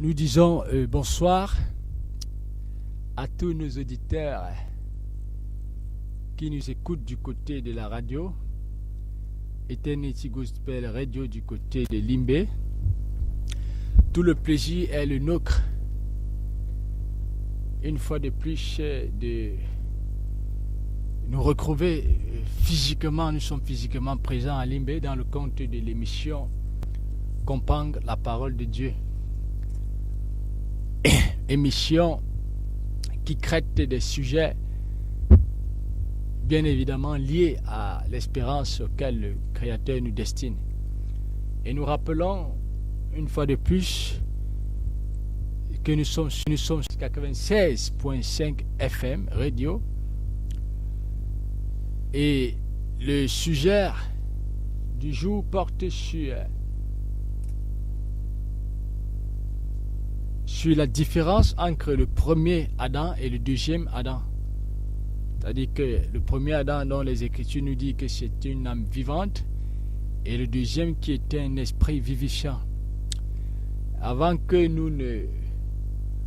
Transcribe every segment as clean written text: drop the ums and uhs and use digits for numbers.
Nous disons bonsoir à tous nos auditeurs qui nous écoutent du côté de la radio, Eternity Gospel Radio du côté de Limbé. Tout le plaisir est le nôtre, une fois de plus, de nous retrouver physiquement. Nous sommes physiquement présents à Limbé dans le cadre de l'émission Comprendre la parole de Dieu. Émission qui traite des sujets bien évidemment liés à l'espérance auquel le Créateur nous destine. Et nous rappelons une fois de plus que nous sommes sur 96.5 FM radio, et le sujet du jour porte sur la différence entre le premier Adam et le deuxième Adam. C'est-à-dire que le premier Adam, dont les Écritures nous disent que c'est une âme vivante, et le deuxième qui était un esprit vivifiant. Avant que nous ne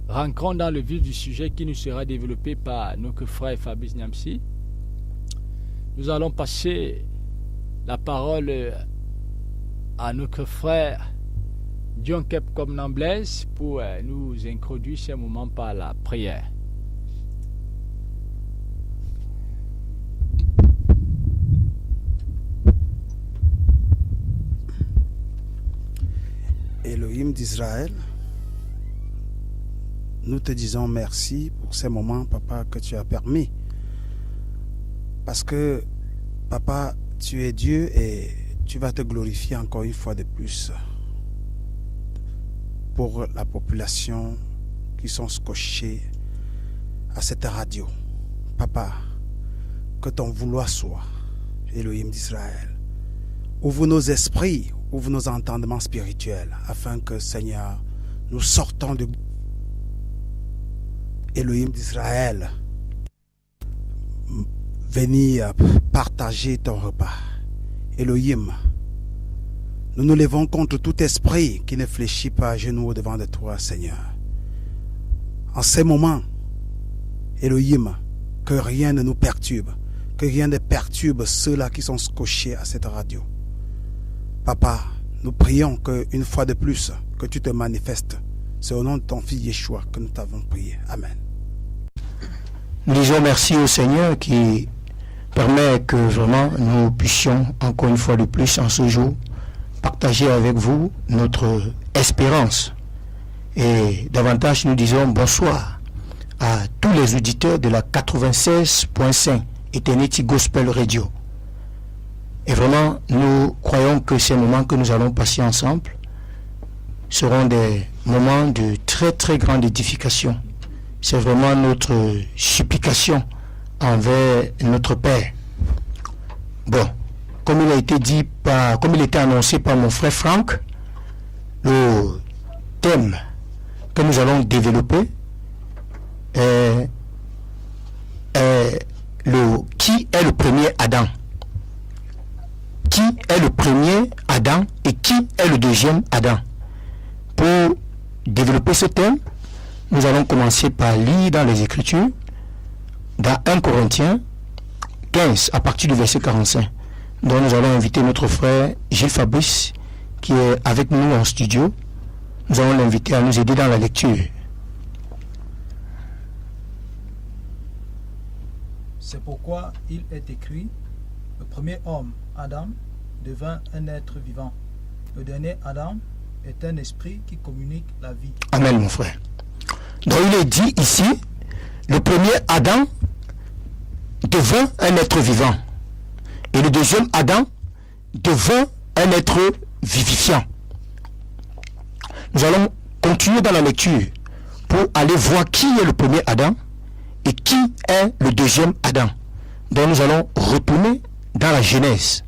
rentrons dans le vif du sujet qui nous sera développé par notre frère Fabrice Niamsi, nous allons passer la parole à notre frère Dion Kep comme Namblès pour nous introduire ce moment par la prière. Elohim d'Israël, nous te disons merci pour ces moments, Papa, que tu as permis. Parce que, Papa, tu es Dieu et tu vas te glorifier encore une fois de plus pour la population qui sont scotchés à cette radio. Papa, que ton vouloir soit, Elohim d'Israël. Ouvre nos esprits, ouvre nos entendements spirituels, afin que, Seigneur, nous sortons de Elohim d'Israël, venir partager ton repas. Elohim, nous nous levons contre tout esprit qui ne fléchit pas à genoux devant de toi, Seigneur. En ces moments, Elohim, que rien ne nous perturbe, que rien ne perturbe ceux-là qui sont scotchés à cette radio. Papa, nous prions qu'une fois de plus, que tu te manifestes. C'est au nom de ton Fils Yeshua que nous t'avons prié. Amen. Nous disons merci au Seigneur qui permet que vraiment nous puissions encore une fois de plus en ce jour partager avec vous notre espérance. Et davantage nous disons bonsoir à tous les auditeurs de la 96.5 Eternity Gospel Radio. Et vraiment, nous croyons que ces moments que nous allons passer ensemble seront des moments de très très grande édification. C'est vraiment notre supplication envers notre Père. Bon, comme il a été dit comme il était annoncé par mon frère Franck, le thème que nous allons développer est qui est le premier Adam? Qui est le premier Adam et qui est le deuxième Adam? Pour développer ce thème, nous allons commencer par lire dans les Écritures, dans 1 Corinthiens 15, à partir du verset 45, dont nous allons inviter notre frère Gilles Fabrice, qui est avec nous en studio. Nous allons l'inviter à nous aider dans la lecture. C'est pourquoi il est écrit, le premier homme, Adam, devint un être vivant. Le dernier Adam est un esprit qui communique la vie. Amen, mon frère. Donc il est dit ici, le premier Adam devint un être vivant. Et le deuxième Adam devint un être vivifiant. Nous allons continuer dans la lecture pour aller voir qui est le premier Adam et qui est le deuxième Adam. Donc nous allons retourner dans la Genèse.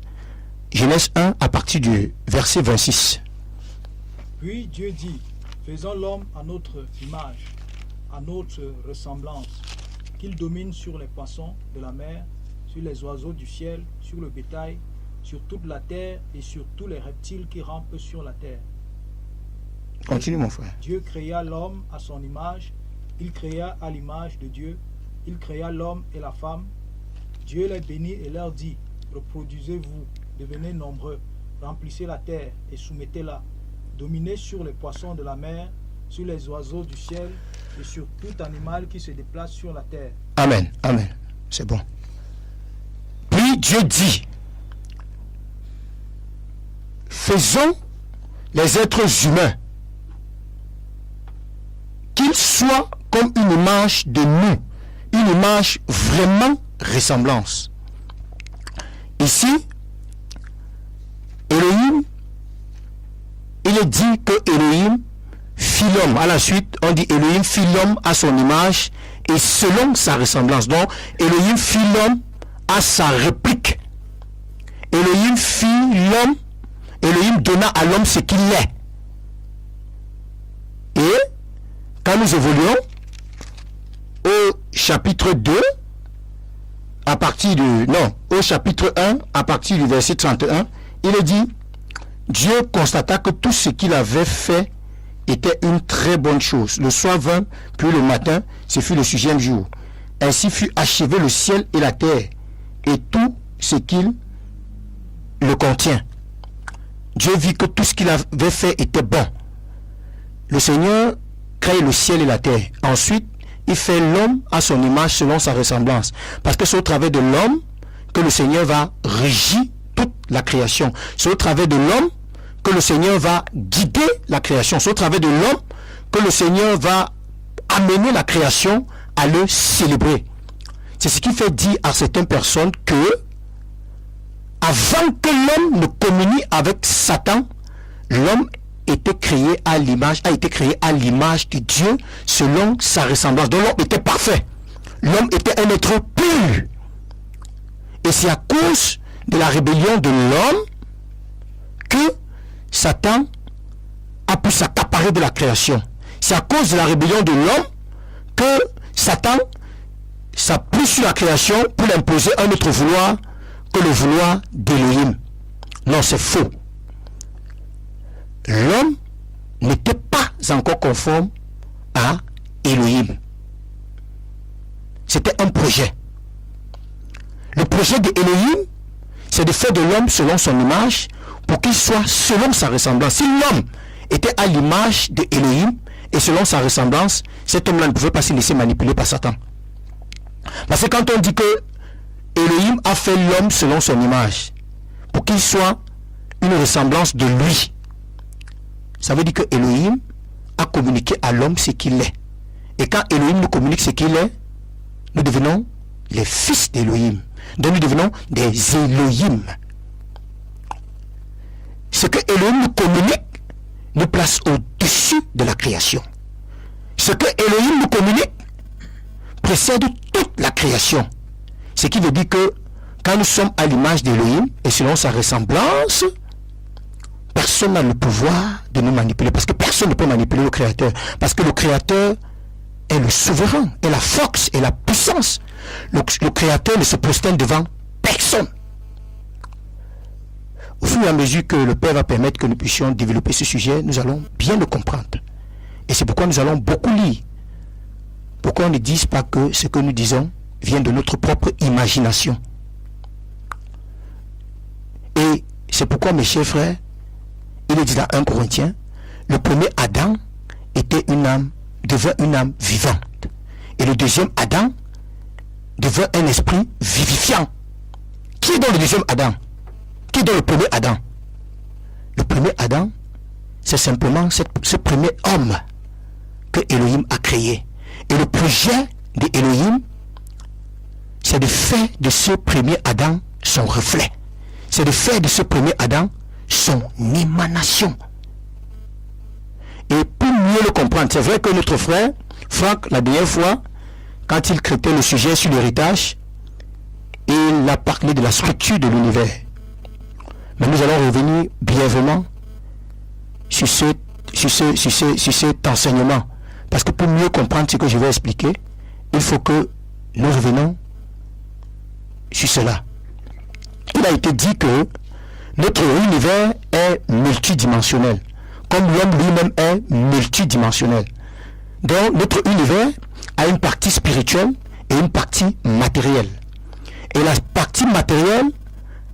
Genèse 1 à partir du verset 26. Puis Dieu dit, faisons l'homme à notre image, à notre ressemblance, qu'il domine sur les poissons de la mer, sur les oiseaux du ciel, sur le bétail, sur toute la terre et sur tous les reptiles qui rampent sur la terre. Continue, mon frère. Dieu créa l'homme à son image. Il créa à l'image de Dieu. Il créa l'homme et la femme. Dieu les bénit et leur dit, reproduisez-vous, devenez nombreux, remplissez la terre et soumettez-la. Dominez sur les poissons de la mer, sur les oiseaux du ciel et sur tout animal qui se déplace sur la terre. Amen, amen. C'est bon. Puis Dieu dit, faisons les êtres humains qu'ils soient comme une image de nous, une image vraiment ressemblance. Ici, Elohim, il est dit que Elohim fit l'homme. À la suite, on dit Elohim fit l'homme à son image et selon sa ressemblance. Donc, Elohim fit l'homme à sa réplique. Elohim fit l'homme, Elohim donna à l'homme ce qu'il est. Et quand nous évoluons au chapitre 2, au chapitre 1, à partir du verset 31, il est dit, Dieu constata que tout ce qu'il avait fait était une très bonne chose. Le soir vint, puis le matin, ce fut le 6e jour. Ainsi fut achevé le ciel et la terre, et tout ce qu'il le contient. Dieu vit que tout ce qu'il avait fait était bon. Le Seigneur crée le ciel et la terre. Ensuite, il fait l'homme à son image selon sa ressemblance. Parce que c'est au travers de l'homme que le Seigneur va régir toute la création. C'est au travers de l'homme que le Seigneur va guider la création. C'est au travers de l'homme que le Seigneur va amener la création à le célébrer. C'est ce qui fait dire à certaines personnes que avant que l'homme ne communie avec Satan, l'homme a été créé à l'image de Dieu selon sa ressemblance. Donc l'homme était parfait. L'homme était un être pur. Et c'est à cause de la rébellion de l'homme que Satan a pu s'accaparer de la création. C'est à cause de la rébellion de l'homme que Satan s'appuie sur la création pour imposer un autre vouloir que le vouloir d'Élohim. Non, c'est faux. L'homme n'était pas encore conforme à Élohim. C'était un projet. Le projet d'Élohim, c'est de faire de l'homme selon son image pour qu'il soit selon sa ressemblance. Si l'homme était à l'image d'Élohim et selon sa ressemblance, cet homme-là ne pouvait pas se laisser manipuler par Satan. Parce que quand on dit que Élohim a fait l'homme selon son image pour qu'il soit une ressemblance de lui, ça veut dire que Elohim a communiqué à l'homme ce qu'il est. Et quand Elohim nous communique ce qu'il est, nous devenons les fils d'Elohim. Donc nous devenons des Elohim. Ce que Elohim nous communique nous place au-dessus de la création. Ce que Elohim nous communique précède toute la création. Ce qui veut dire que quand nous sommes à l'image d'Elohim et selon sa ressemblance, personne n'a le pouvoir de nous manipuler, parce que personne ne peut manipuler le Créateur, parce que le Créateur est le souverain, est la force, est la puissance. Le Créateur ne se prosterne devant personne. Au fur et à mesure que le Père va permettre que nous puissions développer ce sujet, nous allons bien le comprendre. Et c'est pourquoi nous allons beaucoup lire. Pourquoi on ne dise pas que ce que nous disons vient de notre propre imagination. Et c'est pourquoi, mes chers frères, il est dit dans 1 Corinthiens, le premier Adam était devint une âme vivante. Et le deuxième Adam devint un esprit vivifiant. Qui est dans le deuxième Adam? Qui est dans le premier Adam? Le premier Adam, c'est simplement ce premier homme que Elohim a créé. Et le projet d'Elohim, c'est de faire de ce premier Adam son reflet. C'est de faire de ce premier Adam son émanation. Et pour mieux le comprendre, c'est vrai que notre frère, Franck, la dernière fois, quand il traitait le sujet sur l'héritage, il a parlé de la structure de l'univers. Mais nous allons revenir brièvement sur cet enseignement. Parce que pour mieux comprendre ce que je vais expliquer, il faut que nous revenons sur cela. Il a été dit que notre univers est multidimensionnel. comme l'homme lui-même est multidimensionnel. Donc notre univers a une partie spirituelle et une partie matérielle. Et la partie matérielle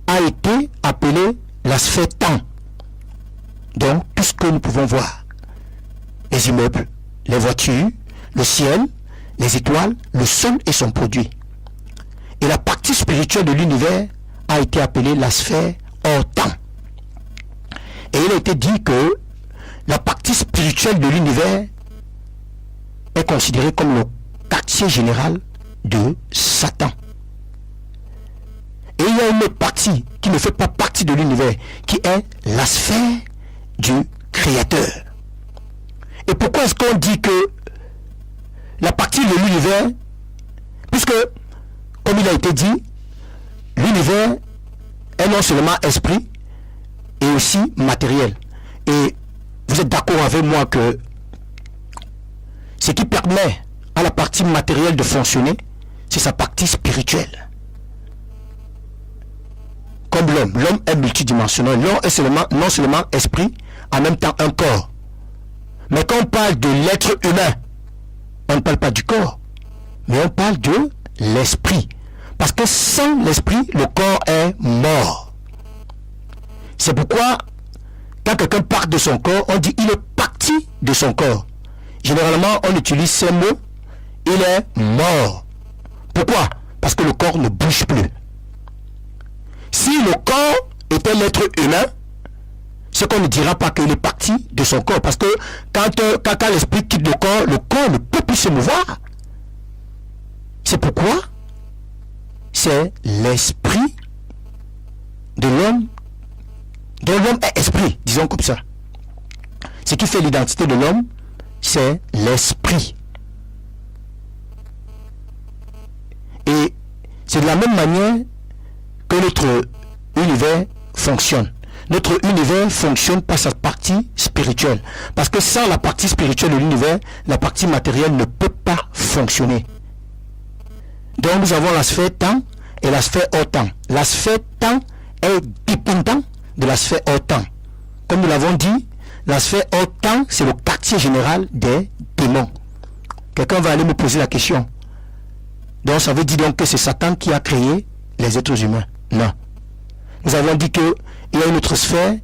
a été appelée la sphère temps. Donc tout ce que nous pouvons voir, les immeubles, les voitures, le ciel, les étoiles, le sol et son produit. Et la partie spirituelle de l'univers a été appelée la sphère hors temps. Et il a été dit que la partie spirituelle de l'univers est considérée comme le quartier général de Satan. Et il y a une autre partie qui ne fait pas partie de l'univers, qui est la sphère du Créateur. Et pourquoi est-ce qu'on dit que la partie de l'univers, puisque, comme il a été dit, l'univers est non seulement esprit, et aussi matériel. Et vous êtes d'accord avec moi que ce qui permet à la partie matérielle de fonctionner, c'est sa partie spirituelle. Comme l'homme est multidimensionnel. L'homme est non seulement esprit, en même temps un corps. Mais quand on parle de l'être humain, on ne parle pas du corps, mais on parle de l'esprit. Parce que sans l'esprit, le corps est mort. C'est pourquoi, quand quelqu'un part de son corps, on dit il est parti de son corps. Généralement, on utilise ces mots, il est mort. Pourquoi? Parce que le corps ne bouge plus. Si le corps était l'être humain, c'est qu'on ne dira pas qu'il est parti de son corps. Parce que quand l'esprit quitte le corps ne peut plus se mouvoir. C'est pourquoi c'est l'esprit de l'homme, dont l'homme est esprit, disons comme ça. Ce qui fait l'identité de l'homme, c'est l'esprit. Et c'est de la même manière que notre univers fonctionne. Notre univers fonctionne par sa partie spirituelle. Parce que sans la partie spirituelle de l'univers, la partie matérielle ne peut pas fonctionner. Donc nous avons la sphère temps et la sphère hors temps. La sphère temps est dépendante de la sphère hors temps. Comme nous l'avons dit, la sphère hors temps, c'est le quartier général des démons. Quelqu'un va aller me poser la question. Donc ça veut dire donc que c'est Satan qui a créé les êtres humains. Non. Nous avons dit qu'il y a une autre sphère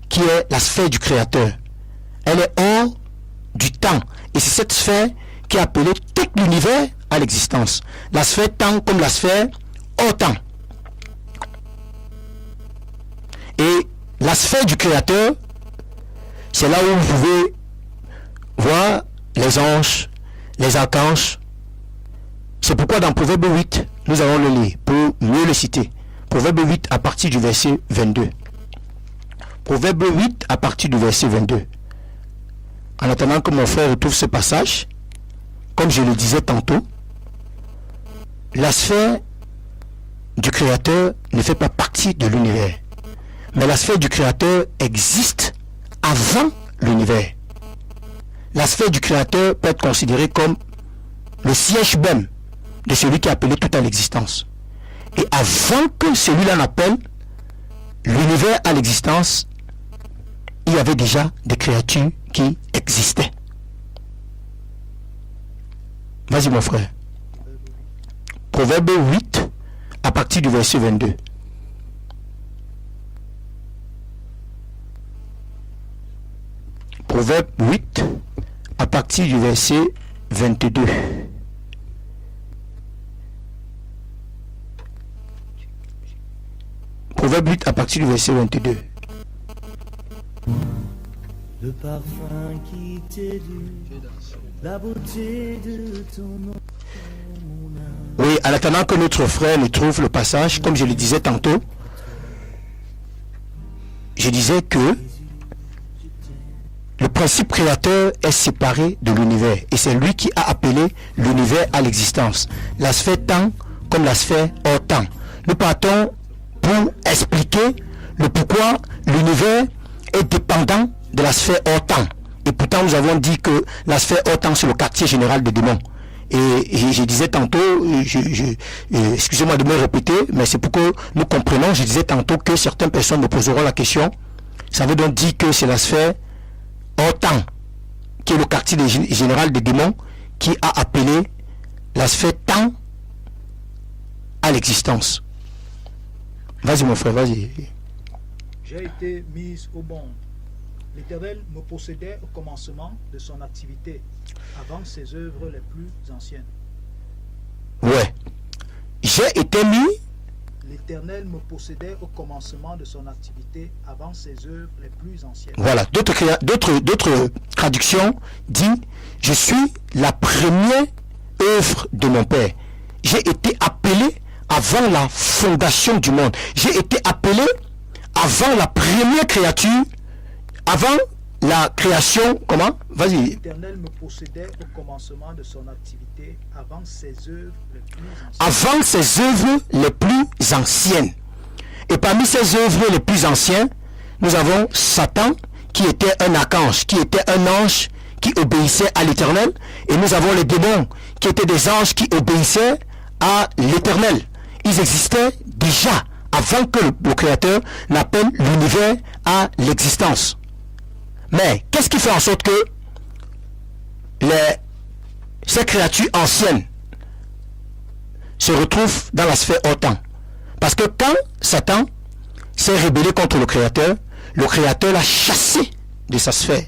qui est la sphère du Créateur. Elle est hors du temps. Et c'est cette sphère qui a appelé tout l'univers à l'existence. La sphère temps comme la sphère hors temps. Et la sphère du Créateur, c'est là où vous pouvez voir les anges, les archanges. C'est pourquoi dans Proverbe 8, nous allons le lire pour mieux le citer. Proverbe 8 à partir du verset 22. Proverbe 8 à partir du verset 22. En attendant que mon frère retrouve ce passage, comme je le disais tantôt, la sphère du Créateur ne fait pas partie de l'univers. Mais la sphère du Créateur existe avant l'univers. La sphère du Créateur peut être considérée comme le siège même de celui qui a appelé tout à l'existence. Et avant que celui-là n'appelle l'univers à l'existence, il y avait déjà des créatures qui existaient. Vas-y mon frère. Proverbe 8 à partir du verset 22. Proverbe 8 à partir du verset 22. Proverbe 8 à partir du verset 22. Le parfum qui t'est dû, la beauté de ton nom, mon âme. Oui, en attendant que notre frère nous trouve le passage, comme je le disais tantôt, je disais que le principe créateur est séparé de l'univers. Et c'est lui qui a appelé l'univers à l'existence. La sphère temps comme la sphère hors temps. Nous partons pour expliquer le pourquoi l'univers est dépendant de la sphère hors temps. Et pourtant nous avons dit que la sphère hors temps c'est le quartier général des démons. Et je disais tantôt, excusez-moi de me répéter, mais c'est pour que nous comprenions, je disais tantôt que certaines personnes me poseront la question, ça veut donc dire que c'est la sphère Autant, qui est le quartier général des démons, qui a appelé la sphère temps à l'existence. Vas-y mon frère, vas-y. J'ai été mise au monde. L'Éternel me possédait au commencement de son activité, avant ses œuvres les plus anciennes. Ouais. J'ai été mis. L'Éternel me possédait au commencement de son activité, avant ses œuvres les plus anciennes. Voilà. D'autres traductions disent, je suis la première œuvre de mon Père. J'ai été appelé avant la fondation du monde. J'ai été appelé avant la première créature, avant la création, comment? Vas-y. L'Éternel me possédait au commencement de son activité, avant ses œuvres les plus anciennes. Avant ses œuvres les plus anciennes. Et parmi ces œuvres les plus anciennes, nous avons Satan, qui était un archange, qui était un ange qui obéissait à l'Éternel. Et nous avons les démons, qui étaient des anges qui obéissaient à l'Éternel. Ils existaient déjà avant que le Créateur n'appelle l'univers à l'existence. Mais qu'est-ce qui fait en sorte que ces créatures anciennes se retrouvent dans la sphère hors-temps? Parce que quand Satan s'est rébellé contre le Créateur l'a chassé de sa sphère.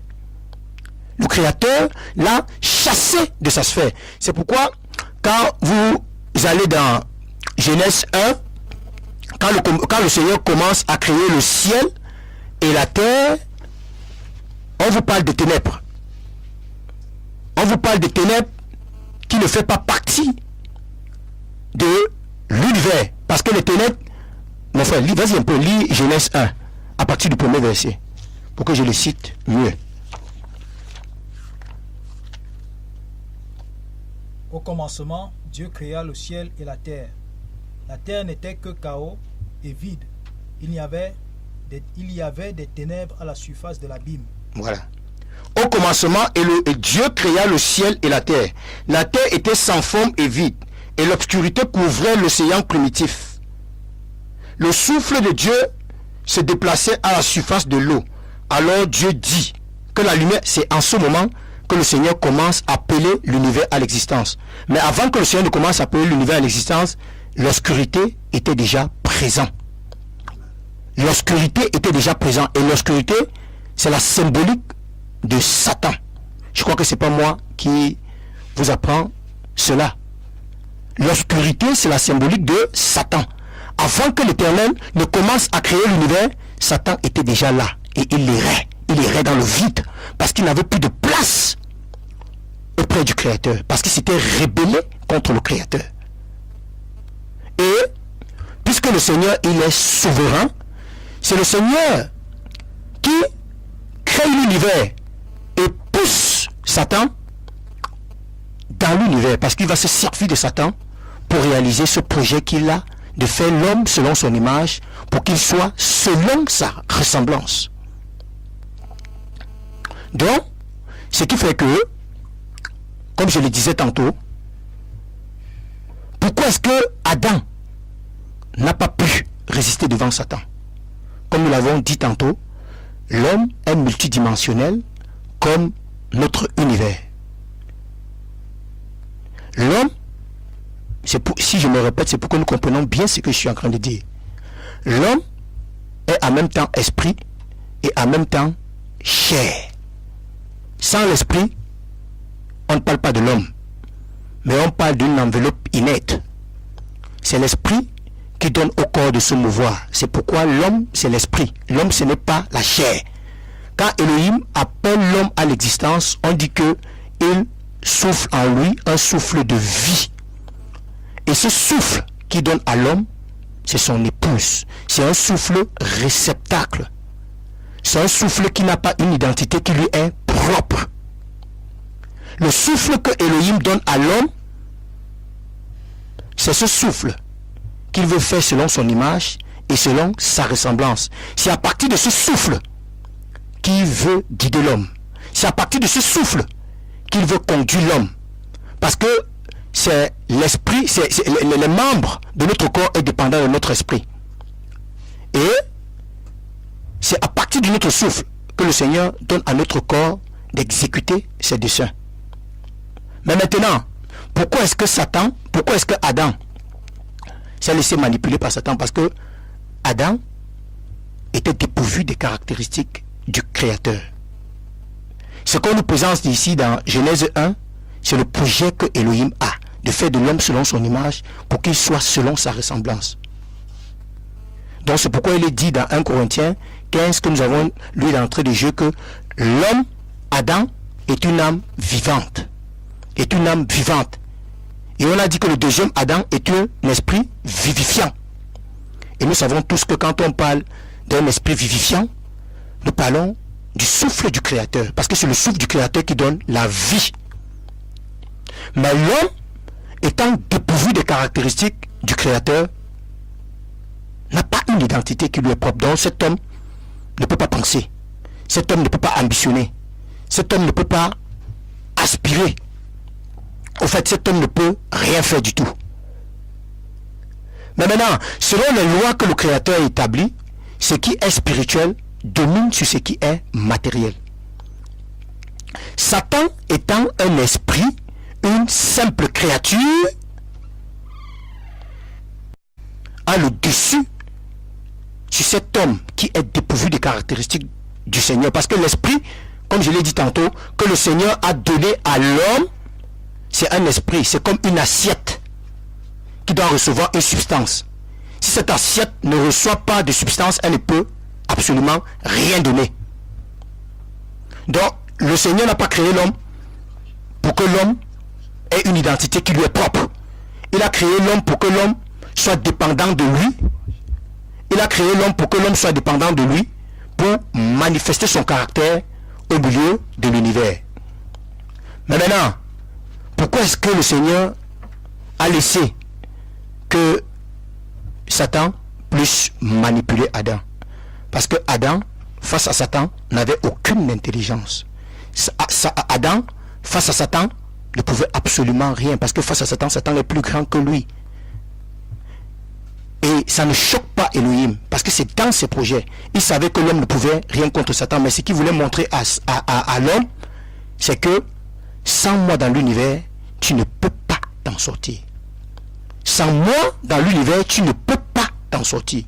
Le Créateur l'a chassé de sa sphère. C'est pourquoi quand vous allez dans Genèse 1, quand le Seigneur commence à créer le ciel et la terre, on vous parle de ténèbres. On vous parle de ténèbres qui ne fait pas partie de l'univers. Parce que les ténèbres, mon frère, vas-y un peu, lis Genèse 1, à partir du premier verset, pour que je le cite mieux. Au commencement, Dieu créa le ciel et la terre. La terre n'était que chaos et vide. Il y avait des ténèbres à la surface de l'abîme. Voilà. Au commencement, Dieu créa le ciel et la terre. La terre était sans forme et vide, et l'obscurité couvrait l'océan primitif. Le souffle de Dieu se déplaçait à la surface de l'eau. Alors Dieu dit que la lumière, c'est en ce moment que le Seigneur commence à appeler l'univers à l'existence. Mais avant que le Seigneur ne commence à appeler l'univers à l'existence, l'obscurité était déjà présente. L'obscurité était déjà présente. Et l'obscurité, c'est la symbolique de Satan. Je crois que c'est pas moi qui vous apprends cela. L'obscurité, c'est la symbolique de Satan. Avant que l'Éternel ne commence à créer l'univers, Satan était déjà là. Et il errait dans le vide. Parce qu'il n'avait plus de place auprès du Créateur. Parce qu'il s'était rébellé contre le Créateur. Et, puisque le Seigneur, il est souverain, c'est le Seigneur qui crée l'univers et pousse Satan dans l'univers, parce qu'il va se servir de Satan pour réaliser ce projet qu'il a de faire l'homme selon son image, pour qu'il soit selon sa ressemblance. Donc, ce qui fait que, comme je le disais tantôt, pourquoi est-ce que Adam n'a pas pu résister devant Satan? Comme nous l'avons dit tantôt, l'homme est multidimensionnel comme notre univers. L'homme, si je me répète, c'est pour que nous comprenions bien ce que je suis en train de dire. L'homme est en même temps esprit et en même temps chair. Sans l'esprit, on ne parle pas de l'homme, mais on parle d'une enveloppe inerte. C'est l'esprit qui donne au corps de se mouvoir. C'est pourquoi l'homme, c'est l'esprit. L'homme, ce n'est pas la chair. Quand Elohim appelle l'homme à l'existence, on dit que il souffle en lui un souffle de vie. Et ce souffle qui donne à l'homme, c'est son épouse. C'est un souffle réceptacle. C'est un souffle qui n'a pas une identité qui lui est propre. Le souffle que Elohim donne à l'homme, c'est ce souffle qu'il veut faire selon son image et selon sa ressemblance. C'est à partir de ce souffle qu'il veut guider l'homme. C'est à partir de ce souffle qu'il veut conduire l'homme. Parce que c'est l'esprit, les membres de notre corps est dépendant de notre esprit. Et c'est à partir de notre souffle que le Seigneur donne à notre corps d'exécuter ses desseins. Mais maintenant, pourquoi est-ce que Adam s'est laissé manipuler par Satan? Parce que Adam était dépourvu des caractéristiques du Créateur. Ce qu'on nous présente ici dans Genèse 1, c'est le projet que Elohim a, de faire de l'homme selon son image, pour qu'il soit selon sa ressemblance. Donc c'est pourquoi il est dit dans 1 Corinthiens 15 que nous avons lu d'entrée de jeu que l'homme, Adam, est une âme vivante. Est une âme vivante. Et on a dit que le deuxième Adam est un esprit vivifiant. Et nous savons tous que quand on parle d'un esprit vivifiant, nous parlons du souffle du Créateur. Parce que c'est le souffle du Créateur qui donne la vie. Mais l'homme, étant dépourvu des caractéristiques du Créateur, n'a pas une identité qui lui est propre. Donc cet homme ne peut pas penser. Cet homme ne peut pas ambitionner. Cet homme ne peut pas aspirer. Au fait, cet homme ne peut rien faire du tout. Mais maintenant, selon les lois que le Créateur a établies, ce qui est spirituel domine sur ce qui est matériel. Satan étant un esprit, une simple créature, a le dessus sur cet homme qui est dépourvu des caractéristiques du Seigneur. Parce que l'esprit, comme je l'ai dit tantôt, que le Seigneur a donné à l'homme, c'est un esprit, c'est comme une assiette qui doit recevoir une substance. Si cette assiette ne reçoit pas de substance, elle ne peut absolument rien donner. Donc, le Seigneur n'a pas créé l'homme pour que l'homme ait une identité qui lui est propre. Il a créé l'homme pour que l'homme soit dépendant de lui. Il a créé l'homme pour que l'homme soit dépendant de lui, pour manifester son caractère au milieu de l'univers. Mais maintenant, pourquoi est-ce que le Seigneur a laissé que Satan puisse manipuler Adam? Parce que Adam, face à Satan, n'avait aucune intelligence. Adam, face à Satan, ne pouvait absolument rien. Parce que face à Satan, Satan est plus grand que lui. Et ça ne choque pas Elohim, parce que c'est dans ses projets. Il savait que l'homme ne pouvait rien contre Satan, mais ce qu'il voulait montrer à l'homme, c'est que sans moi dans l'univers, tu ne peux pas t'en sortir. Sans moi dans l'univers, tu ne peux pas t'en sortir.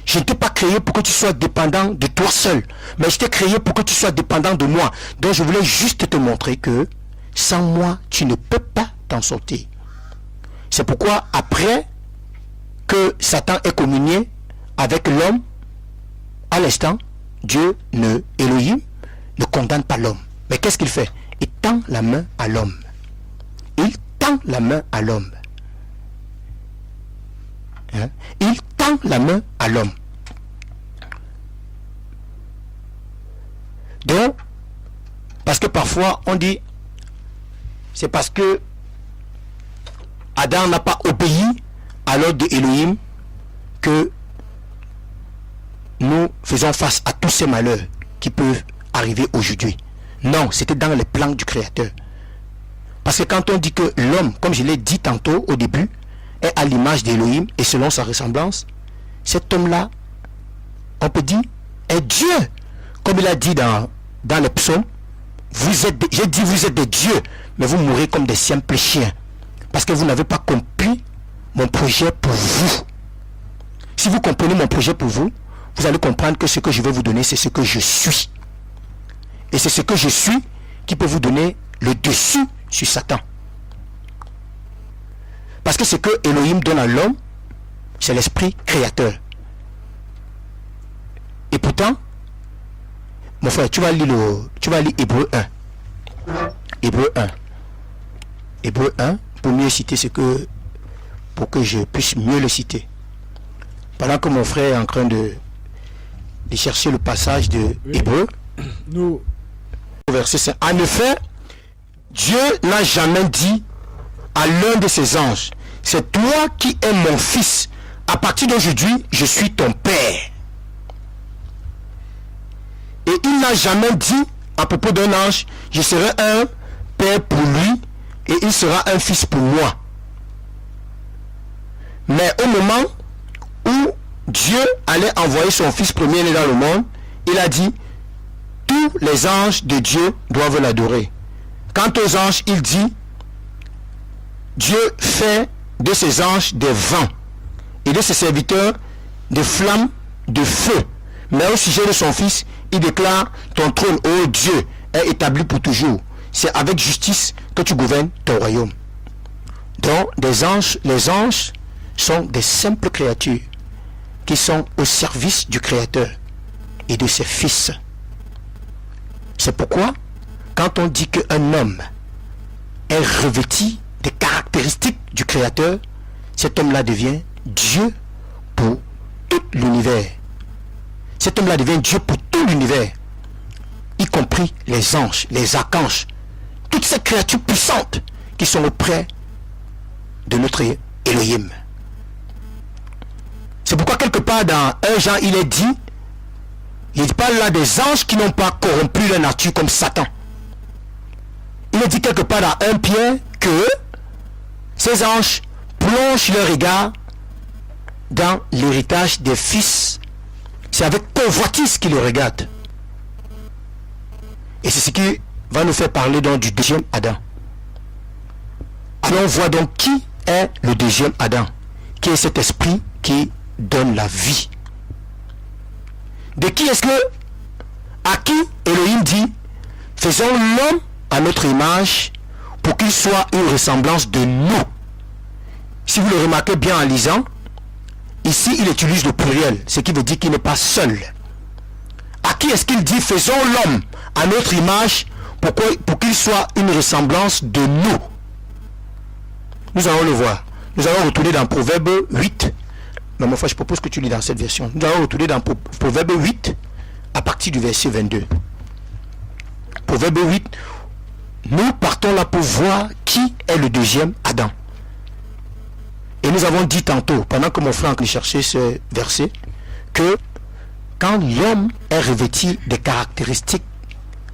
Je ne t'ai pas créé pour que tu sois dépendant de toi seul, mais je t'ai créé pour que tu sois dépendant de moi. Donc je voulais juste te montrer que sans moi, tu ne peux pas t'en sortir. C'est pourquoi après que Satan ait communié avec l'homme, à l'instant, Dieu, Elohim, ne condamne pas l'homme. Mais qu'est-ce qu'il fait? Il tend la main à l'homme. Il tend la main à l'homme. Hein? Il tend la main à l'homme. Donc, parce que parfois on dit, c'est parce que Adam n'a pas obéi à l'ordre de Elohim que nous faisons face à tous ces malheurs qui peuvent arriver aujourd'hui. Non, c'était dans les plans du Créateur. Parce que quand on dit que l'homme, comme je l'ai dit tantôt au début, est à l'image d'Elohim et selon sa ressemblance, cet homme-là, on peut dire, est Dieu. Comme il a dit dans les psaumes, j'ai dit vous êtes des dieux, mais vous mourrez comme des simples chiens. Parce que vous n'avez pas compris mon projet pour vous. Si vous comprenez mon projet pour vous, vous allez comprendre que ce que je vais vous donner, c'est ce que je suis. Et c'est ce que je suis qui peut vous donner le dessus sur Satan. Parce que ce que Elohim donne à l'homme, c'est l'esprit créateur. Et pourtant, mon frère, tu vas lire Hébreu 1. Hébreu 1. Hébreu 1, pour mieux citer pour que je puisse mieux le citer. Pendant que mon frère est en train de chercher le passage de Hébreu, Nous, verset 5. En effet, Dieu n'a jamais dit à l'un de ses anges, c'est toi qui es mon fils, à partir d'aujourd'hui, je suis ton père. Et il n'a jamais dit à propos d'un ange, je serai un père pour lui et il sera un fils pour moi. Mais au moment où Dieu allait envoyer son fils premier-né dans le monde, il a dit, les anges de Dieu doivent l'adorer. Quant aux anges, il dit, Dieu fait de ses anges des vents et de ses serviteurs des flammes de feu. Mais au sujet de son fils, il déclare, ton trône, ô Dieu, est établi pour toujours. C'est avec justice que tu gouvernes ton royaume. Donc, les anges sont des simples créatures qui sont au service du Créateur et de ses fils. C'est pourquoi, quand on dit qu'un homme est revêtu des caractéristiques du Créateur, cet homme-là devient Dieu pour tout l'univers. Cet homme-là devient Dieu pour tout l'univers, y compris les anges, les archanges, toutes ces créatures puissantes qui sont auprès de notre Elohim. C'est pourquoi quelque part dans 1 Jean, il parle là des anges qui n'ont pas corrompu leur nature comme Satan. Il est dit quelque part dans 1 Pierre que ces anges plongent leur regard dans l'héritage des fils. C'est avec convoitise qu'ils le regardent. Et c'est ce qui va nous faire parler donc du deuxième Adam. Alors on voit donc qui est le deuxième Adam, qui est cet esprit qui donne la vie. De qui est-ce que, à qui Elohim dit, faisons l'homme à notre image pour qu'il soit une ressemblance de nous. Si vous le remarquez bien en lisant, ici il utilise le pluriel, ce qui veut dire qu'il n'est pas seul. À qui est-ce qu'il dit, faisons l'homme à notre image pour qu'il soit une ressemblance de nous. Nous allons le voir. Nous allons retourner dans Proverbe 8. Mais mon frère, je propose que tu lis dans cette version. Nous allons retourner dans Proverbe 8 à partir du verset 22. Proverbe 8, nous partons là pour voir qui est le deuxième Adam. Et nous avons dit tantôt, pendant que mon frère cherchait ce verset, que quand l'homme est revêtu des caractéristiques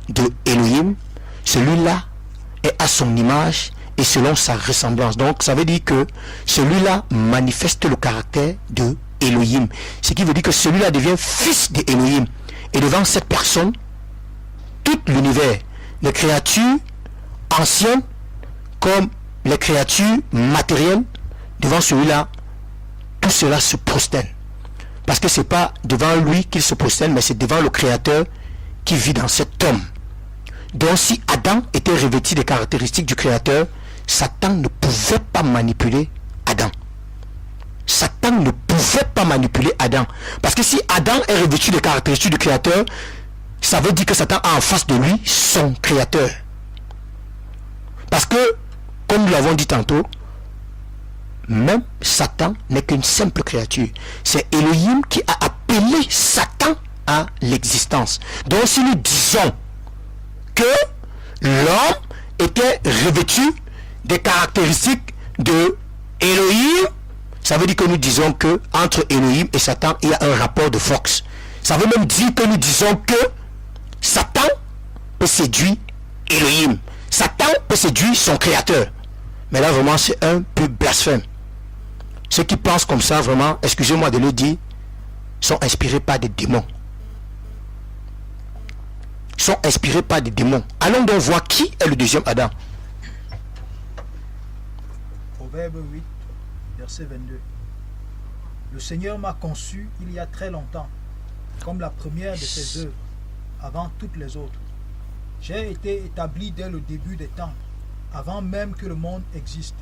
de Elohim, celui-là est à son image et selon sa ressemblance. Donc ça veut dire que celui-là manifeste le caractère de Elohim. Ce qui veut dire que celui-là devient fils de Elohim. Et devant cette personne, tout l'univers, les créatures anciennes comme les créatures matérielles, devant celui-là, tout cela se prosterne. Parce que ce n'est pas devant lui qu'il se prosterne, mais c'est devant le Créateur qui vit dans cet homme. Donc si Adam était revêtu des caractéristiques du Créateur, Satan ne pouvait pas manipuler Adam. Satan ne pouvait pas manipuler Adam. Parce que si Adam est revêtu des caractéristiques du Créateur, ça veut dire que Satan a en face de lui son Créateur. Parce que, comme nous l'avons dit tantôt, même Satan n'est qu'une simple créature. C'est Elohim qui a appelé Satan à l'existence. Donc si nous disons que l'homme était revêtu des caractéristiques de Elohim, ça veut dire que nous disons que entre Elohim et Satan, il y a un rapport de force. Ça veut même dire que nous disons que Satan peut séduire Elohim. Satan peut séduire son créateur. Mais là vraiment c'est un peu blasphème. Ceux qui pensent comme ça, vraiment, excusez-moi de le dire, sont inspirés par des démons. Sont inspirés par des démons. Allons donc voir qui est le deuxième Adam. Proverbe 8, verset 22. Le Seigneur m'a conçu il y a très longtemps, comme la première de ses œuvres, avant toutes les autres. J'ai été établi dès le début des temps, avant même que le monde existe.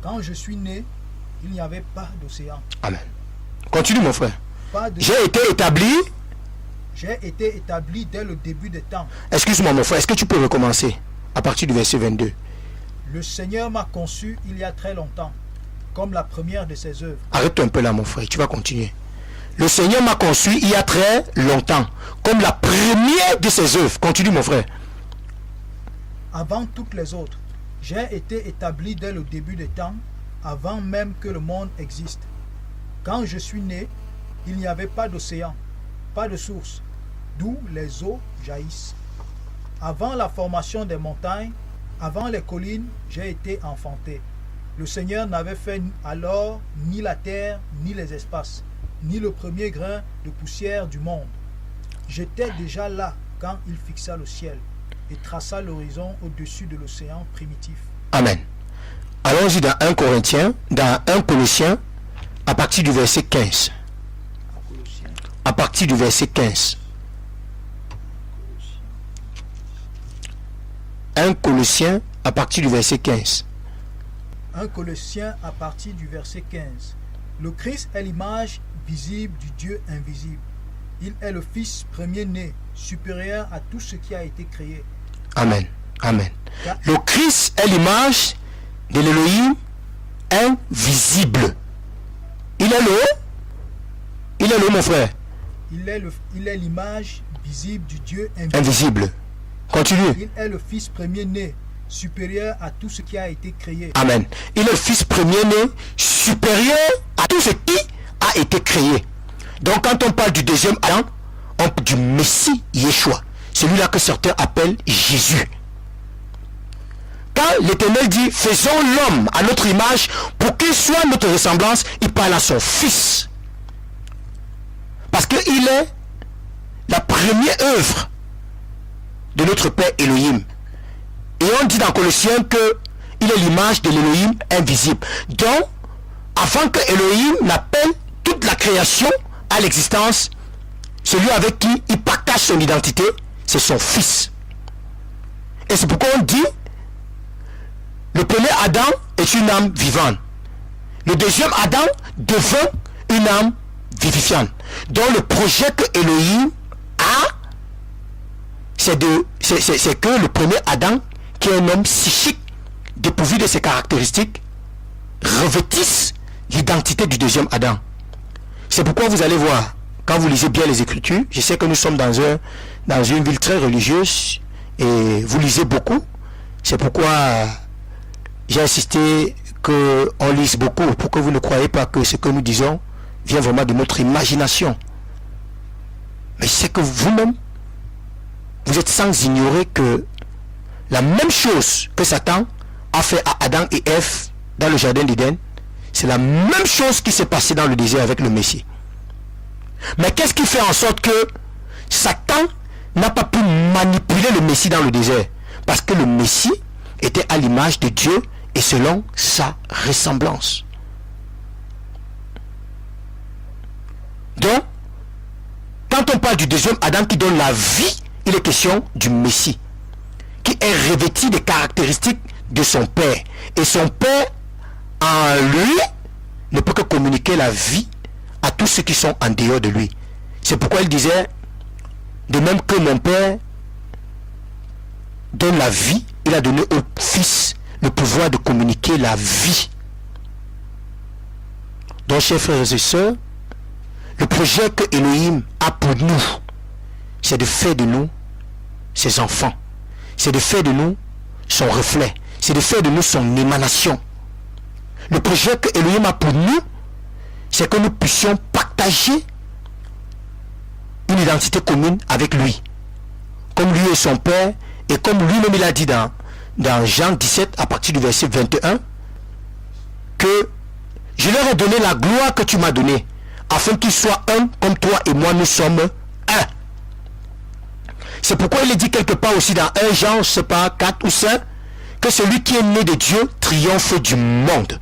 Quand je suis né, il n'y avait pas d'océan. Amen. Continue mon frère. J'ai été établi dès le début des temps. Excuse-moi mon frère, est-ce que tu peux recommencer à partir du verset 22? Le Seigneur m'a conçu il y a très longtemps, comme la première de ses œuvres. Arrête un peu là mon frère, tu vas continuer. Le Seigneur m'a conçu il y a très longtemps, comme la première de ses œuvres. Continue mon frère. Avant toutes les autres, j'ai été établi dès le début des temps, avant même que le monde existe. Quand je suis né, il n'y avait pas d'océan, pas de source, d'où les eaux jaillissent. Avant la formation des montagnes, avant les collines, j'ai été enfanté. Le Seigneur n'avait fait alors ni la terre, ni les espaces, ni le premier grain de poussière du monde. J'étais déjà là quand il fixa le ciel et traça l'horizon au-dessus de l'océan primitif. Amen. Allons-y dans 1 Corinthiens, dans 1 Colossiens, à partir du verset 15. Colossiens, À partir du verset 15. 1 Colossiens, à partir du verset 15. 1 Colossiens à partir du verset 15. Le Christ est l'image visible du Dieu invisible. Il est le Fils premier-né, supérieur à tout ce qui a été créé. Amen. Amen. Car Le Christ est l'image de l'Élohim invisible. Il est le, mon frère, il est l'image visible du Dieu invisible. invisible. Continue. Il est le Fils premier-né, supérieur à tout ce qui a été créé. Amen. Il est le Fils premier-né, supérieur à tout ce qui a été créé. Donc quand on parle du deuxième Adam, on parle du Messie Yeshua. Celui-là que certains appellent Jésus. Quand l'Éternel dit, faisons l'homme à notre image pour qu'il soit notre ressemblance, il parle à son Fils. Parce qu'il est la première œuvre de notre Père Elohim. Et on dit dans Colossiens que il est l'image de l'Elohim invisible. Donc, avant que Elohim n'appelle toute la création à l'existence, celui avec qui il partage son identité, c'est son Fils. Et c'est pourquoi on dit, le premier Adam est une âme vivante. Le deuxième Adam devint une âme vivifiante. Donc le projet que Elohim a, c'est que le premier Adam, qui est un homme psychique, dépourvu de ses caractéristiques, revêtisse l'identité du deuxième Adam. C'est pourquoi vous allez voir, quand vous lisez bien les Écritures, je sais que nous sommes dans une ville très religieuse, et vous lisez beaucoup, c'est pourquoi j'ai insisté qu'on lise beaucoup, pour que vous ne croyez pas que ce que nous disons vient vraiment de notre imagination. Mais c'est que vous-même, vous êtes sans ignorer que la même chose que Satan a fait à Adam et Ève dans le jardin d'Éden, c'est la même chose qui s'est passée dans le désert avec le Messie. Mais qu'est-ce qui fait en sorte que Satan n'a pas pu manipuler le Messie dans le désert? Parce que le Messie était à l'image de Dieu et selon sa ressemblance. Donc, quand on parle du deuxième Adam qui donne la vie, il est question du Messie, qui est revêtu des caractéristiques de son Père. Et son Père, en lui, ne peut que communiquer la vie à tous ceux qui sont en dehors de lui. C'est pourquoi il disait, de même que mon Père donne la vie, il a donné au Fils le pouvoir de communiquer la vie. Donc, chers frères et sœurs, le projet que Elohim a pour nous, c'est de faire de nous ses enfants. C'est de faire de nous son reflet. C'est de faire de nous son émanation. Le projet que Elohim a pour nous, c'est que nous puissions partager une identité commune avec lui. Comme lui et son Père, et comme lui-même il a dit dans Jean 17, à partir du verset 21, que je leur ai donné la gloire que tu m'as donnée, afin qu'ils soient un comme toi et moi nous sommes un. C'est pourquoi il est dit quelque part aussi dans 1 Jean, je ne sais pas, 4 ou 5, que celui qui est né de Dieu triomphe du monde.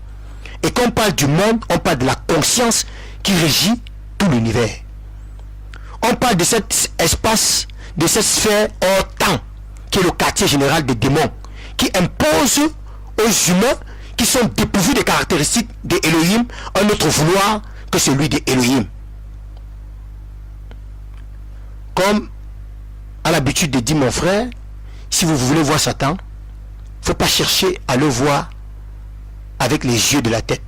Et quand on parle du monde, on parle de la conscience qui régit tout l'univers. On parle de cet espace, de cette sphère hors temps, qui est le quartier général des démons, qui impose aux humains qui sont dépourvus des caractéristiques d'Elohim un autre vouloir que celui d'Elohim. Comme à l'habitude de dire mon frère, si vous voulez voir Satan, il ne faut pas chercher à le voir avec les yeux de la tête.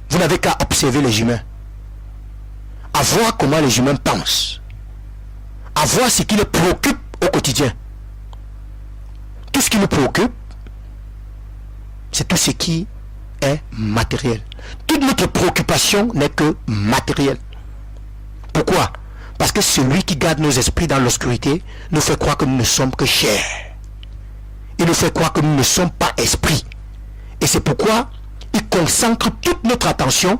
Vous n'avez qu'à observer les humains, à voir comment les humains pensent, à voir ce qui les préoccupe au quotidien. Tout ce qui nous préoccupe, c'est tout ce qui est matériel. Toute notre préoccupation n'est que matérielle. Pourquoi? Parce que celui qui garde nos esprits dans l'obscurité nous fait croire que nous ne sommes que chair. Il nous fait croire que nous ne sommes pas esprit. Et c'est pourquoi il concentre toute notre attention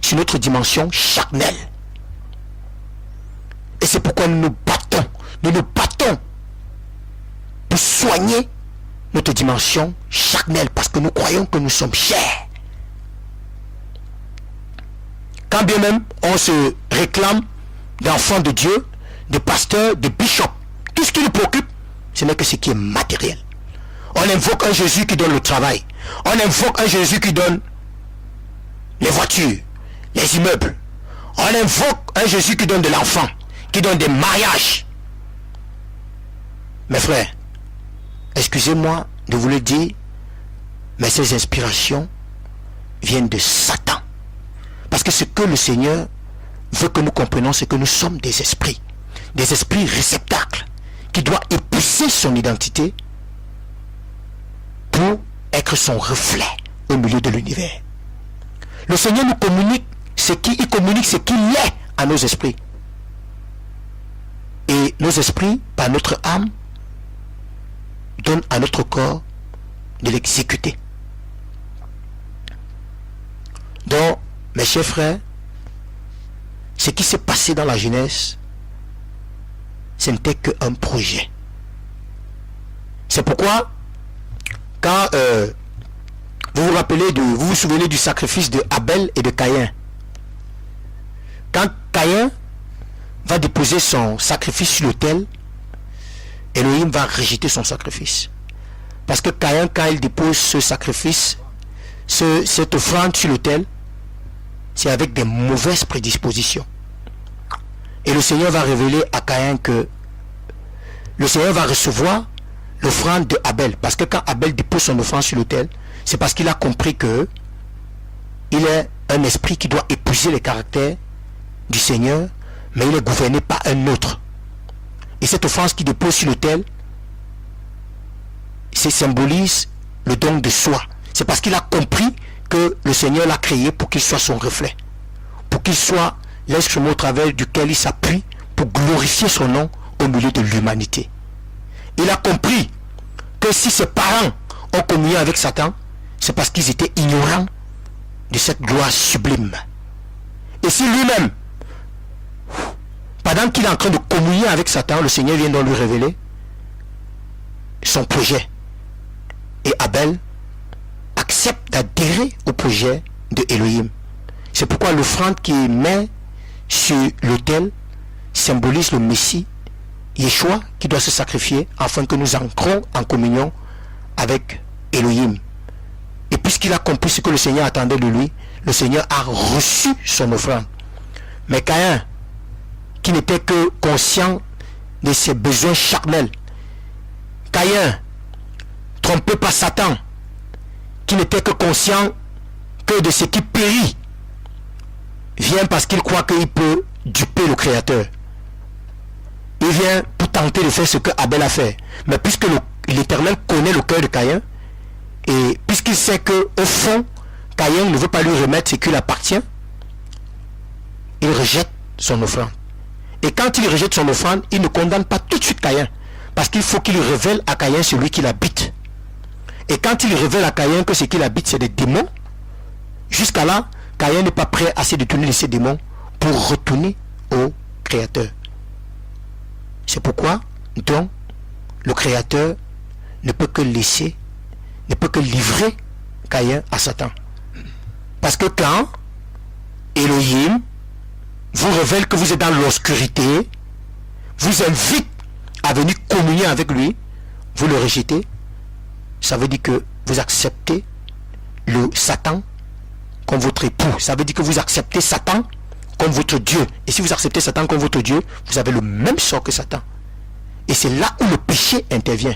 sur notre dimension charnelle. Et c'est pourquoi nous nous battons nous nous battons pour soigner notre dimension charnelle parce que nous croyons que nous sommes chers. Quand bien même on se réclame d'enfants de Dieu, de pasteurs, de bishops, tout ce qui nous préoccupe, ce n'est que ce qui est matériel. On invoque un Jésus qui donne le travail. On invoque un Jésus qui donne les voitures, les immeubles. On invoque un Jésus qui donne de l'enfant, qui donne des mariages. Mes frères, excusez-moi de vous le dire, mais ces inspirations viennent de Satan. Parce que ce que le Seigneur veut que nous comprenions, c'est que nous sommes des esprits réceptacles, qui doivent épousser son identité pour être son reflet au milieu de l'univers. Le Seigneur nous communique ce qu'il est à nos esprits. Et nos esprits, par notre âme, donnent à notre corps de l'exécuter. Donc, mes chers frères, ce qui s'est passé dans la jeunesse, ce n'était qu'un projet. C'est pourquoi, quand vous vous souvenez du sacrifice de Abel et de Caïn. Quand Caïn va déposer son sacrifice sur l'autel, Elohim va rejeter son sacrifice. Parce que Caïn, quand il dépose ce sacrifice, cette offrande sur l'autel, c'est avec des mauvaises prédispositions. Et le Seigneur va révéler à Caïn que le Seigneur va recevoir l'offrande de Abel. Parce que quand Abel dépose son offrande sur l'autel, c'est parce qu'il a compris que il est un esprit qui doit épouser les caractères du Seigneur, mais il est gouverné par un autre. Et cette offrande qu'il dépose sur l'autel, ça symbolise le don de soi. C'est parce qu'il a compris que le Seigneur l'a créé pour qu'il soit son reflet, pour qu'il soit l'instrument au travers duquel il s'appuie pour glorifier son nom au milieu de l'humanité. Il a compris que si ses parents ont communié avec Satan, c'est parce qu'ils étaient ignorants de cette gloire sublime. Et si lui-même, pendant qu'il est en train de communier avec Satan, le Seigneur vient donc lui révéler son projet. Et Abel accepte d'adhérer au projet de Elohim. C'est pourquoi l'offrande qu'il met sur l'autel symbolise le Messie, Yeshua, qui doit se sacrifier afin que nous entrons en communion avec Elohim. Et puisqu'il a compris ce que le Seigneur attendait de lui, le Seigneur a reçu son offrande. Mais Caïn, qui n'était que conscient de ses besoins charnels, Caïn, trompé par Satan, qui n'était que conscient que de ce qui périt, vient parce qu'il croit qu'il peut duper le Créateur. Il vient pour tenter de faire ce que Abel a fait. Mais puisque l'Éternel connaît le cœur de Caïn, et puisqu'il sait que au fond, Caïn ne veut pas lui remettre ce qui lui appartient, il rejette son offrande. Et quand il rejette son offrande, il ne condamne pas tout de suite Caïn, parce qu'il faut qu'il révèle à Caïn celui qu'il habite. Et quand il révèle à Caïn que ce qu'il habite c'est des démons, jusqu'à là, Caïn n'est pas prêt à se détourner de ces démons pour retourner au Créateur. C'est pourquoi, donc, le Créateur ne peut que laisser, ne peut que livrer Caïn à Satan. Parce que quand Elohim vous révèle que vous êtes dans l'obscurité, vous invite à venir communier avec lui, vous le rejetez, ça veut dire que vous acceptez le Satan comme votre époux. Ça veut dire que vous acceptez Satan comme votre Dieu. Et si vous acceptez Satan comme votre Dieu, vous avez le même sort que Satan. Et c'est là où le péché intervient.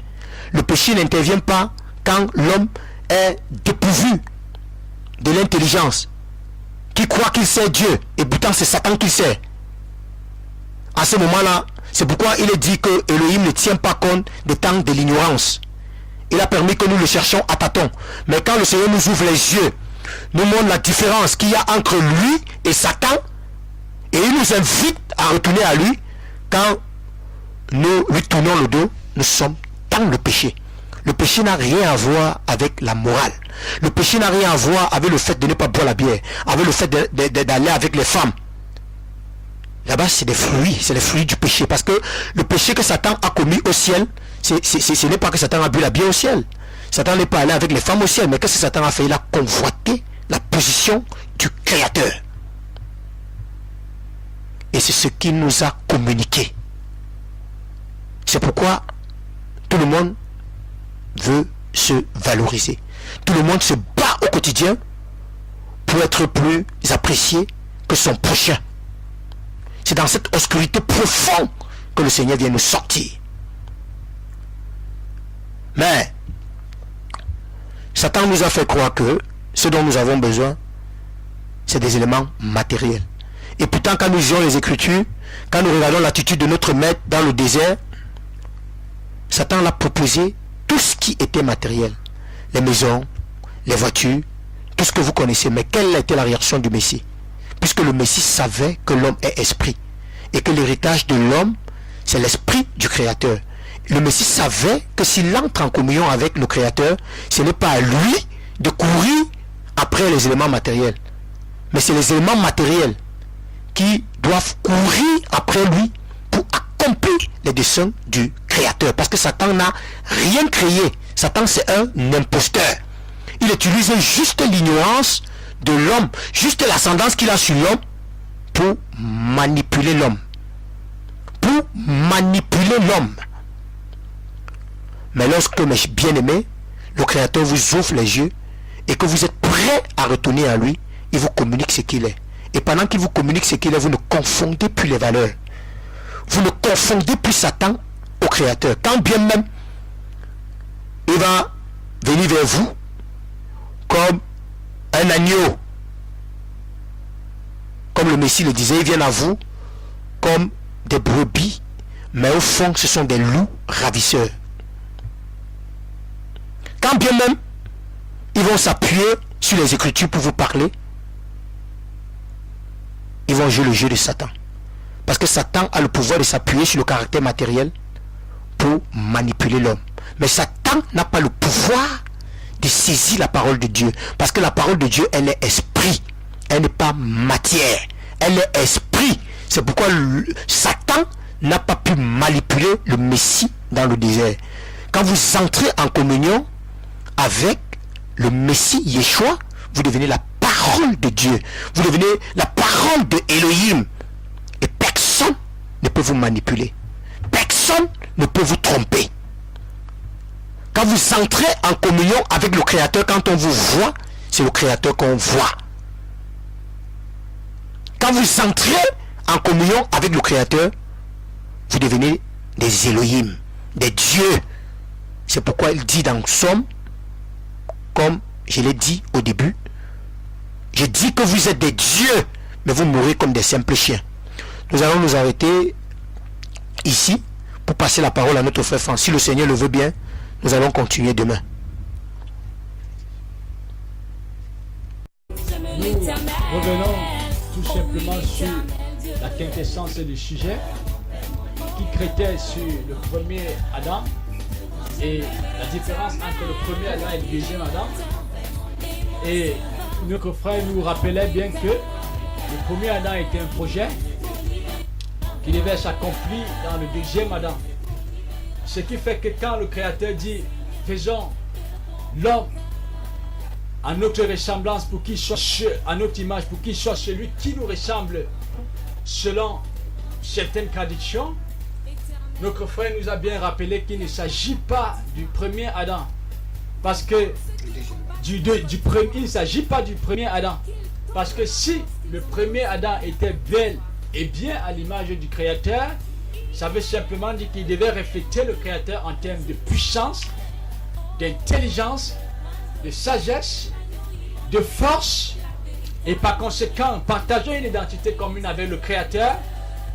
Le péché n'intervient pas quand l'homme est dépourvu de l'intelligence, qui croit qu'il sait Dieu, et pourtant c'est Satan qui sait. À ce moment-là, c'est pourquoi il est dit que Elohim ne tient pas compte des temps de l'ignorance. Il a permis que nous le cherchions à tâtons. Mais quand le Seigneur nous ouvre les yeux, nous montre la différence qu'il y a entre lui et Satan, et il nous invite à retourner à lui. Quand nous lui tournons le dos, nous sommes dans le péché. Le péché n'a rien à voir avec la morale. Le péché n'a rien à voir avec le fait de ne pas boire la bière, avec le fait d'aller avec les femmes. Là-bas, c'est des fruits, c'est les fruits du péché. Parce que le péché que Satan a commis au ciel, ce n'est pas que Satan a bu la bière au ciel. Satan n'est pas allé avec les femmes au ciel, mais qu'est-ce que Satan a fait? Il a convoité la position du Créateur. Et c'est ce qu'il nous a communiqué. C'est pourquoi tout le monde veut se valoriser. Tout le monde se bat au quotidien pour être plus apprécié que son prochain. C'est dans cette obscurité profonde que le Seigneur vient nous sortir. Mais Satan nous a fait croire que ce dont nous avons besoin, c'est des éléments matériels. Et pourtant, quand nous lisons les Écritures, quand nous regardons l'attitude de notre maître dans le désert, Satan l'a proposé tout ce qui était matériel. Les maisons, les voitures, tout ce que vous connaissez. Mais quelle a été la réaction du Messie? Puisque le Messie savait que l'homme est esprit. Et que l'héritage de l'homme, c'est l'esprit du Créateur. Le Messie savait que s'il entre en communion avec le Créateur, ce n'est pas à lui de courir après les éléments matériels. Mais c'est les éléments matériels qui doivent courir après lui pour accomplir les desseins du Créateur. Parce que Satan n'a rien créé. Satan, c'est un imposteur. Il utilise juste l'ignorance de l'homme, juste l'ascendance qu'il a sur l'homme pour manipuler l'homme. Pour manipuler l'homme. Mais lorsque, mes bien-aimés, le Créateur vous ouvre les yeux et que vous êtes prêts à retourner à lui, il vous communique ce qu'il est. Et pendant qu'il vous communique ce qu'il est, vous ne confondez plus les valeurs. Vous ne confondez plus Satan au Créateur. Quand bien même, il va venir vers vous comme un agneau. Comme le Messie le disait, il vient à vous comme des brebis, mais au fond, ce sont des loups ravisseurs. Quand bien même, ils vont s'appuyer sur les Écritures pour vous parler, ils vont jouer le jeu de Satan. Parce que Satan a le pouvoir de s'appuyer sur le caractère matériel pour manipuler l'homme. Mais Satan n'a pas le pouvoir de saisir la parole de Dieu. Parce que la parole de Dieu, elle est esprit. Elle n'est pas matière. Elle est esprit. C'est pourquoi Satan n'a pas pu manipuler le Messie dans le désert. Quand vous entrez en communion avec le Messie Yeshua, vous devenez la parole de Dieu. Vous devenez la parole de Elohim. Et personne ne peut vous manipuler. Personne ne peut vous tromper. Quand vous entrez en communion avec le Créateur, quand on vous voit, c'est le Créateur qu'on voit. Quand vous entrez en communion avec le Créateur, vous devenez des Elohim, des dieux. C'est pourquoi il dit dans Somme, comme je l'ai dit au début, je dis que vous êtes des dieux, mais vous mourrez comme des simples chiens. Nous allons nous arrêter ici pour passer la parole à notre frère Franck. Si le Seigneur le veut bien, nous allons continuer demain. Nous revenons tout simplement sur la quintessence du sujet qui traitait sur le premier Adam et la différence entre le premier Adam et le deuxième Adam. Et notre frère nous rappelait bien que le premier Adam était un projet qui devait s'accomplir dans le deuxième Adam. Ce qui fait que quand le Créateur dit faisons l'homme à notre ressemblance pour qu'il soit à notre image, pour qu'il soit celui qui nous ressemble selon certaines traditions, notre frère nous a bien rappelé qu'il ne s'agit pas du premier Adam. Parce que il ne s'agit pas du premier Adam. Parce que si le premier Adam était bel et bien à l'image du Créateur, ça veut simplement dire qu'il devait refléter le Créateur en termes de puissance, d'intelligence, de sagesse, de force, et par conséquent, partageant une identité commune avec le Créateur,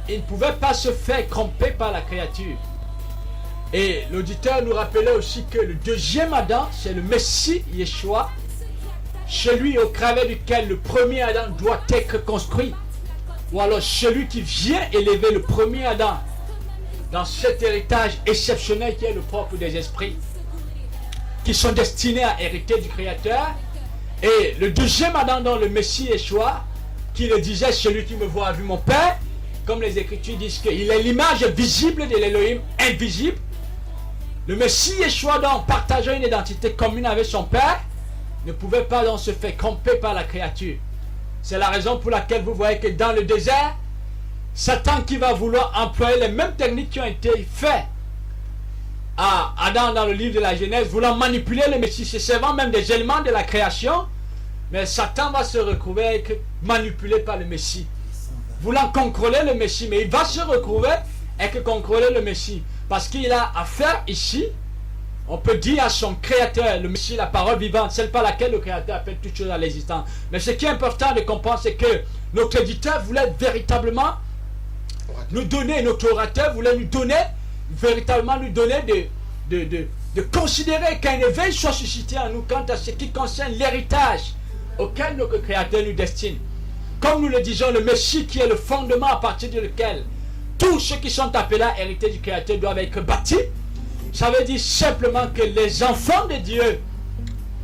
il ne pouvait pas se faire tromper par la créature. Et l'auditeur nous rappelait aussi que le deuxième Adam, c'est le Messie Yeshua, celui au travers duquel le premier Adam doit être construit, ou alors celui qui vient élever le premier Adam dans cet héritage exceptionnel qui est le propre des esprits, qui sont destinés à hériter du Créateur. Et le deuxième Adam dans le Messie Yeshua, qui le disait, celui qui me voit a vu mon Père, comme les Écritures disent qu'il est l'image visible de l'Élohim invisible, le Messie Yeshua, donc partageant une identité commune avec son Père, ne pouvait pas donc se faire tromper par la créature. C'est la raison pour laquelle vous voyez que dans le désert, Satan qui va vouloir employer les mêmes techniques qui ont été faites à Adam dans le livre de la Genèse, voulant manipuler le Messie, se servant même des éléments de la création, mais Satan va se retrouver manipulé par le Messie, voulant contrôler le Messie, mais il va se retrouver avec contrôler le Messie, parce qu'il a affaire ici, on peut dire à son créateur, le Messie, la parole vivante, celle par laquelle le créateur appelle toutes choses à l'existence. Mais ce qui est important de comprendre, c'est que notre éditeur voulait véritablement nous donner, notre orateur voulait nous donner, véritablement nous donner de considérer qu'un éveil soit suscité en nous quant à ce qui concerne l'héritage auquel notre créateur nous destine. Comme nous le disons, le Messie qui est le fondement à partir duquel tous ceux qui sont appelés à hériter du créateur doivent être bâtis. Ça veut dire simplement que les enfants de Dieu,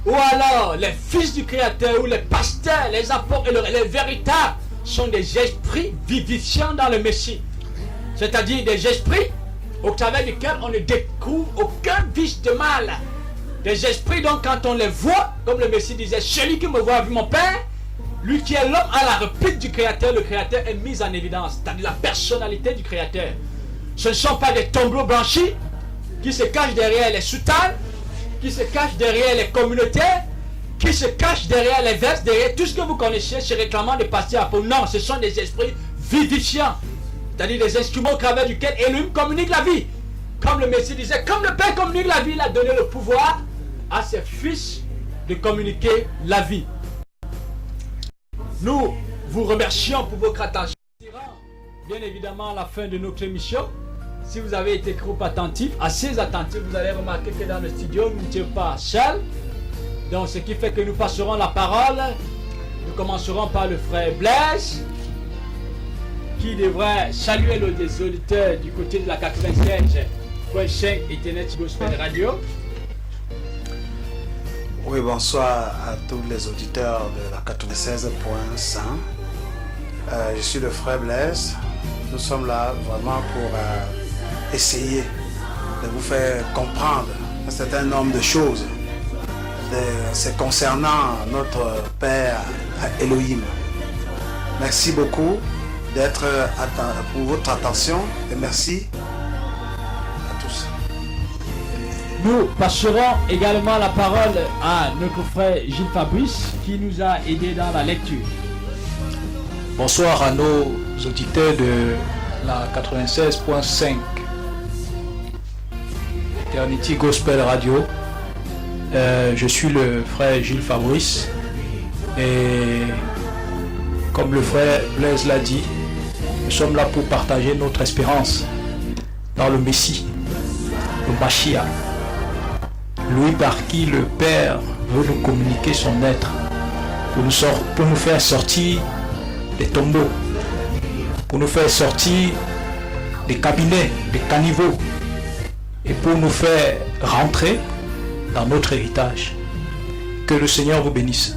ou alors les fils du Créateur, ou les pasteurs, les apôtres, les véritables, sont des esprits vivifiants dans le Messie. C'est-à-dire des esprits au travers desquels on ne découvre aucun vice de mal. Des esprits, donc, quand on les voit, comme le Messie disait, celui qui me voit a vu mon Père, lui qui est l'homme à la réplique du Créateur, le Créateur est mis en évidence, c'est-à-dire la personnalité du Créateur. Ce ne sont pas des tombeaux blanchis, qui se cachent derrière les soutanes, qui se cachent derrière les communautaires, qui se cachent derrière les vestes, derrière tout ce que vous connaissez, se réclamant de passer à peau. Non, ce sont des esprits vivifiants, c'est-à-dire des instruments au travers duquel Elohim communique la vie. Comme le Messie disait, comme le Père communique la vie, il a donné le pouvoir à ses fils de communiquer la vie. Nous vous remercions pour votre attention. Bien évidemment, à la fin de notre émission, si vous avez été trop attentif, assez attentif, vous allez remarquer que dans le studio, nous n'étions pas seuls. Donc, ce qui fait que nous passerons la parole. Nous commencerons par le frère Blaise, qui devrait saluer les auditeurs du côté de la 96.5 Internet Gospel Radio. Oui, bonsoir à tous les auditeurs de la 96.5. Je suis le frère Blaise. Nous sommes là vraiment pour essayer de vous faire comprendre un certain nombre de choses. C'est concernant notre Père Elohim. Merci beaucoup pour votre attention et merci à tous. Nous passerons également la parole à notre frère Gilles Fabrice qui nous a aidés dans la lecture. Bonsoir à nos auditeurs de la 96.5 Eternity Gospel Radio. Je suis le frère Gilles Fabrice et comme le frère Blaise l'a dit, nous sommes là pour partager notre espérance dans le Messie, le Mashiach, lui par qui le Père veut nous communiquer son être, pour nous faire sortir des tombeaux, pour nous faire sortir des cabinets, des caniveaux, et pour nous faire rentrer dans notre héritage. Que le Seigneur vous bénisse.